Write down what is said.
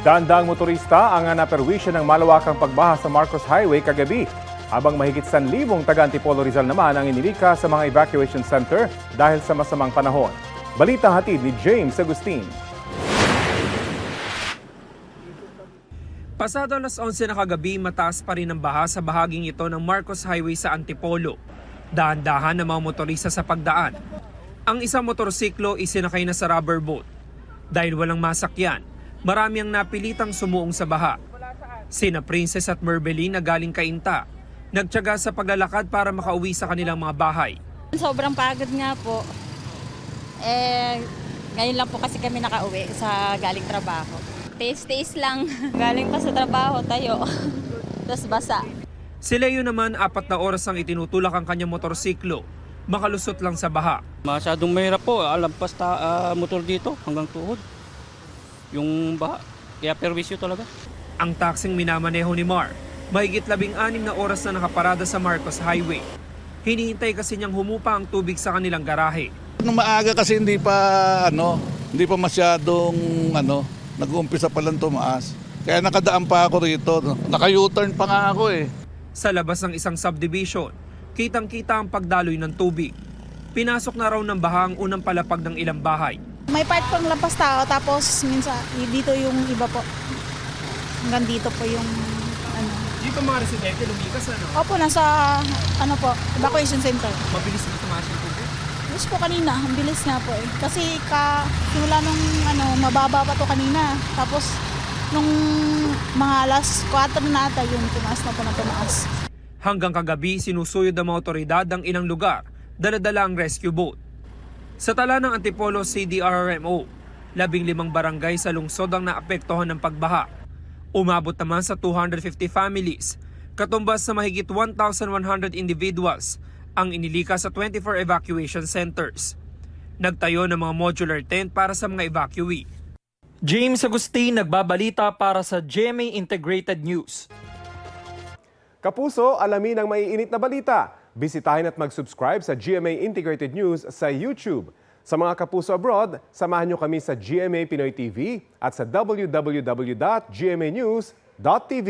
Daang-daang motorista ang naperwisyo ng malawakang pagbaha sa Marcos Highway kagabi. Habang mahigit 1,000 taga Antipolo Rizal naman ang inilika sa mga evacuation center dahil sa masamang panahon. Balita hatid ni James Agustin. Pasado alas 11 na kagabi, mataas pa rin ang baha sa bahaging ito ng Marcos Highway sa Antipolo. Dahan-dahan ang mga motorista sa pagdaan. Ang isang motorsiklo isinakay na sa rubber boat. Dahil walang masakyan, marami ang napilitang sumuong sa baha. Sina Princess at Merbeline na galing Cainta, nagtiyaga sa paglalakad para makauwi sa kanilang mga bahay. Sobrang pagod nga po. Ngayon lang po kasi kami nakauwi sa galing trabaho. Taste lang. Galing pa sa trabaho tayo. Tapos basa. Si Leo naman, 4 na oras ang itinutulak ang kanyang motorsiklo. Makalusot lang sa baha. Masyadong mahirap po, alampas motor dito hanggang tuhod. Yung baha, kaya perwisyo talaga. Ang taksing minamaneho ni Mar, mahigit 16 na oras na nakaparada sa Marcos Highway. Hinihintay kasi niyang humupa ang tubig sa kanilang garahe. Nung maaga kasi hindi pa masyadong nag-uumpisa pa lang tumaas. Kaya nakadaan pa ako rito. Naka-U-turn pa nga ako eh. Sa labas ng isang subdivision, kitang-kita ang pagdaloy ng tubig. Pinasok na raw ng baha ang unang palapag ng ilang bahay. May part pang lampas tao, tapos minsan dito yung iba po. Hanggang dito po yung Dito mga residente lumikas Opo, nasa evacuation center. Mabilis na tumaas yung tubig. Yes po kanina, ang bilis nga po eh. Kasi simula nung mababa pa to kanina. Tapos nung mga alas 4 na ata yun, tumaas na po na tumaas. Hanggang kagabi, sinusuyod ng mga otoridad ang ilang lugar, dala-dala ang rescue boat. Sa tala ng Antipolo CDRRMO, 15 barangay sa lungsod ang naapektuhan ng pagbaha. Umabot naman sa 250 families, katumbas sa mahigit 1,100 individuals ang inilika sa 24 evacuation centers. Nagtayo ng mga modular tent para sa mga evacuee. James Agustin, nagbabalita para sa GMA Integrated News. Kapuso, alamin ang maiinit na balita. Bisitahin at mag-subscribe sa GMA Integrated News sa YouTube. Sa mga kapuso abroad, samahan nyo kami sa GMA Pinoy TV at sa www.gmanews.tv.